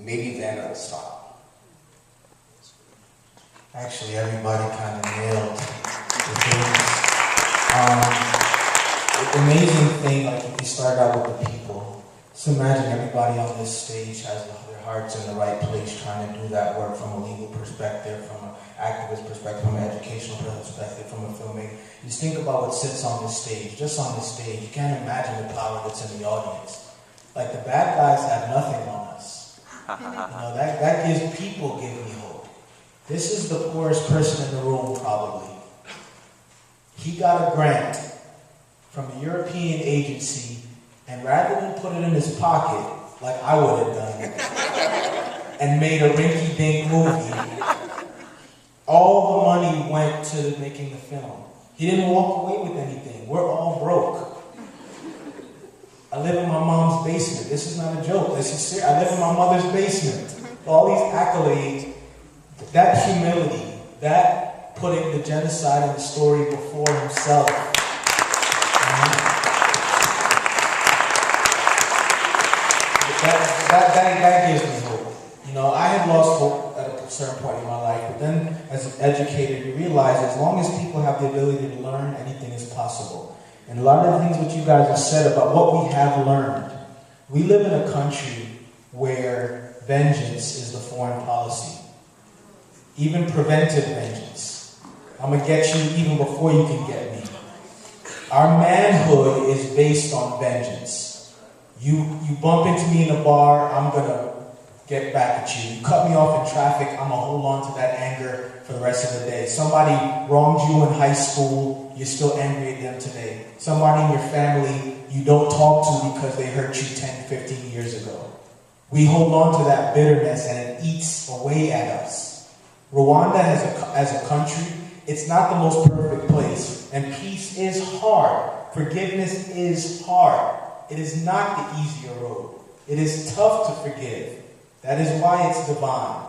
maybe then it'll stop. Actually, everybody kind of nailed the things. The amazing thing, like if you start out with the people, just imagine everybody on this stage has their hearts in the right place, trying to do that work from a legal perspective, from an activist perspective, from an educational perspective, from a filmmaker. You just think about what sits on this stage, just on this stage. You can't imagine the power that's in the audience. Like the bad guys have nothing on us. That gives people, give me hope. This is the poorest person in the room, probably. He got a grant from a European agency, and rather than put it in his pocket, like I would have done, and made a rinky-dink movie, all the money went to making the film. He didn't walk away with anything. We're all broke. I live in my mom's basement. This is not a joke. This is serious. I live in my mother's basement. All these accolades, that humility, that putting the genocide and the story before himself. That gives me hope. I had lost hope at a certain point in my life, but then as an educator, you realize as long as people have the ability to learn, anything is possible. And a lot of the things that you guys have said about what we have learned, we live in a country where vengeance is the foreign policy. Even preventive vengeance. I'm going to get you even before you can get me. Our manhood is based on vengeance. You bump into me in a bar, I'm going to get back at you. You cut me off in traffic, I'm going to hold on to that anger for the rest of the day. Somebody wronged you in high school, you're still angry at them today. Somebody in your family you don't talk to because they hurt you 10, 15 years ago. We hold on to that bitterness and it eats away at us. Rwanda as a country, it's not the most perfect place. And peace is hard. Forgiveness is hard. It is not the easier road. It is tough to forgive. That is why it's divine.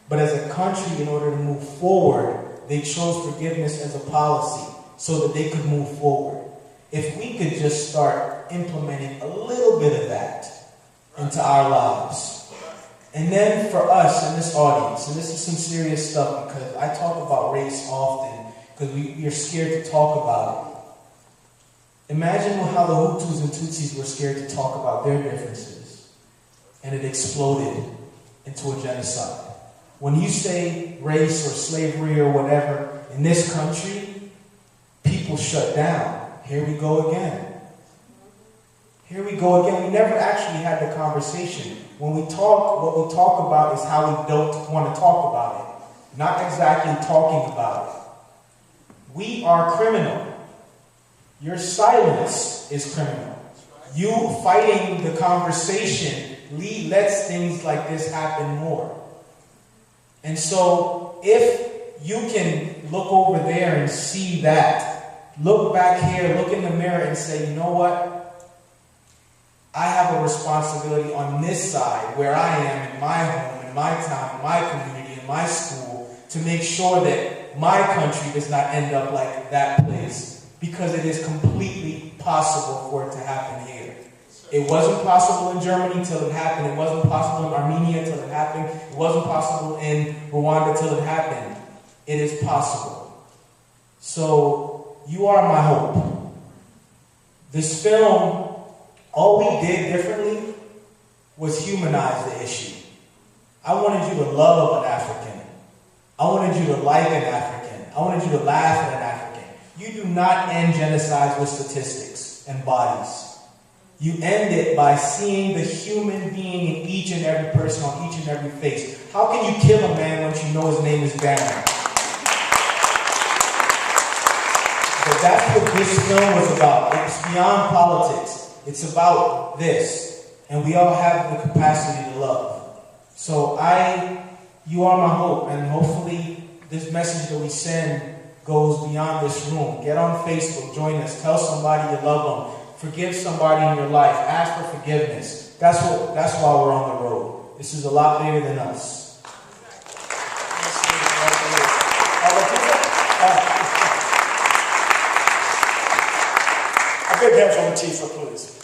But as a country, in order to move forward, they chose forgiveness as a policy so that they could move forward. If we could just start implementing a little bit of that into our lives. And then for us in this audience, and this is some serious stuff because I talk about race often because we are scared to talk about it. Imagine how the Hutus and Tutsis were scared to talk about their differences. And it exploded into a genocide. When you say race or slavery or whatever in this country, people shut down. Here we go again. Here we go again. We never actually had the conversation. When we talk, what we talk about is how we don't want to talk about it. Not exactly talking about it. We are criminal. Your silence is criminal. You fighting the conversation lets things like this happen more. And so if you can look over there and see that, look back here, look in the mirror and say, you know what? I have a responsibility on this side where I am in my home, in my town, in my community, in my school to make sure that my country does not end up like that place. Because it is completely possible for it to happen here. It wasn't possible in Germany till it happened. It wasn't possible in Armenia till it happened. It wasn't possible in Rwanda till it happened. It is possible. So, you are my hope. This film, all we did differently was humanize the issue. I wanted you to love an African. I wanted you to like an African. I wanted you to laugh at an African. You do not end genocides with statistics and bodies. You end it by seeing the human being in each and every person on each and every face. How can you kill a man once you know his name is Baron? But that's what this film was about. It's beyond politics. It's about this. And we all have the capacity to love. So you are my hope. And hopefully this message that we send goes beyond this room. Get on Facebook, join us, tell somebody you love them, forgive somebody in your life, ask for forgiveness. That's why we're on the road. This is a lot bigger than us. A big hand for Latifah, please.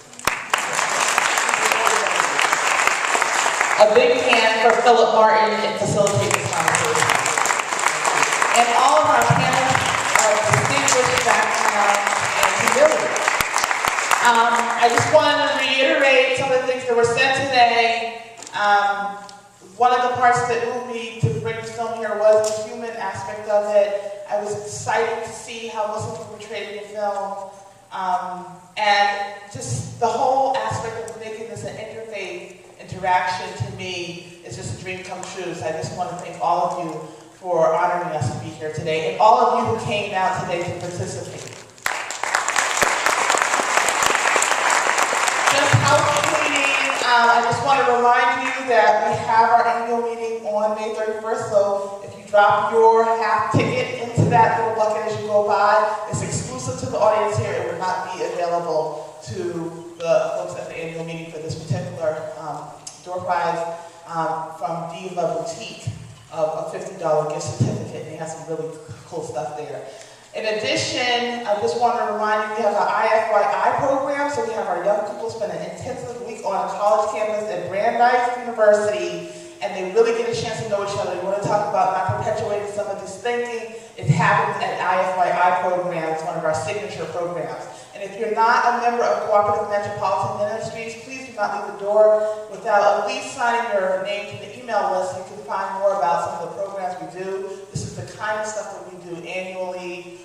A big hand for Philip Martin in facilitating this conversation. And all of our panelists of distinguished background and humility. I just wanted to reiterate some of the things that were said today. One of the parts that moved me to bring this film here was the human aspect of it. I was excited to see how Muslims were portrayed in the film. And just the whole aspect of making this an interfaith interaction to me is just a dream come true. So I just want to thank all of you for honoring us to be here today, and all of you who came out today to participate. Just housekeeping, I just want to remind you that we have our annual meeting on May 31st, so if you drop your half ticket into that little bucket as you go by, it's exclusive to the audience here. It will not be available to the folks at the annual meeting for this particular door prize from Diva Boutique of a $50 gift certificate, and they have some really cool stuff there. In addition, I just want to remind you, we have our IFYI program, so we have our young people spend an intensive week on a college campus at Brandeis University, and they really get a chance to know each other. We want to talk about not perpetuating some of this thinking. It happens at IFYI program. It's one of our signature programs. And if you're not a member of Cooperative Metropolitan Ministries, please do not leave the door without at least signing your name to the email list. You can find more about some of the programs we do. This is the kind of stuff that we do annually,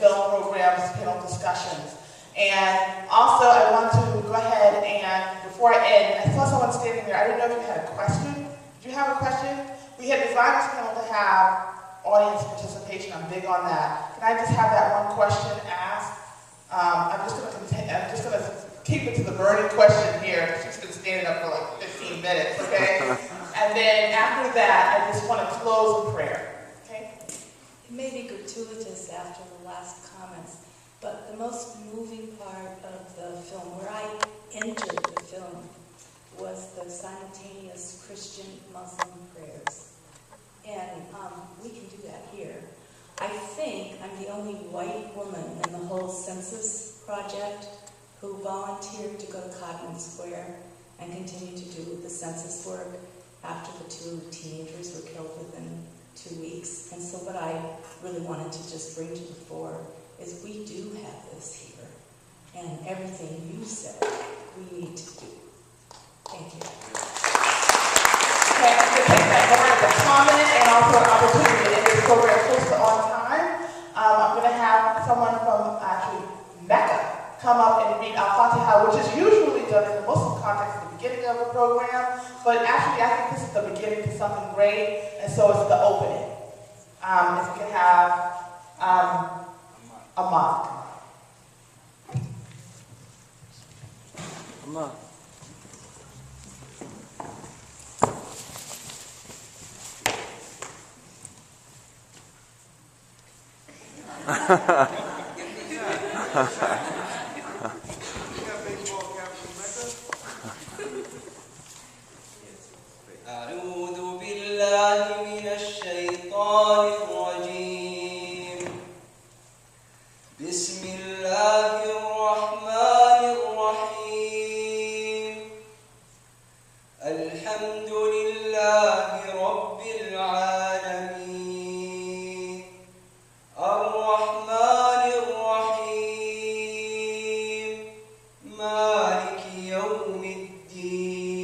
film programs, panel discussions. And also, I want to go ahead and, before I end, I saw someone standing there. I didn't know if you had a question. Did you have a question? We had designed this panel to have audience participation. I'm big on that. Can I just have that one question asked? I'm just going to keep it to the burning question here. She's been standing up for like 15 minutes, okay? And then after that, I just want to close in prayer, okay? It may be gratuitous after the last comments, but the most moving part of the film, where I entered the film, was the simultaneous Christian-Muslim prayers. And we can do that here. I think I'm the only white woman in the whole census project who volunteered to go to Cotton Square and continue to do the census work after the 2 teenagers were killed within 2 weeks. And so what I really wanted to just bring to the fore is we do have this here. And everything you said, we need to do. Thank you. Okay, I'm going to take that more as a comment and also an opportunity to end this program close to on time. I'm going to have someone from actually Mecca come up and read Al-Fatiha, which is usually done in the Muslim context at the beginning of a program, but actually I think this is the beginning to something great, and so it's the opening. If you can have Ahmad. Ahmad. أعوذ بالله من الشيطان الرجيم. بسم الله الرحمن الرحيم. الحمد لله رب العالمين. الرحمن الرحيم. مالك يوم الدين.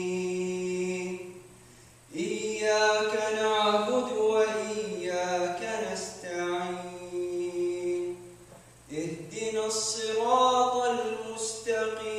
إياك نعبد وإياك نستعين. اهدنا الصراط المستقيم.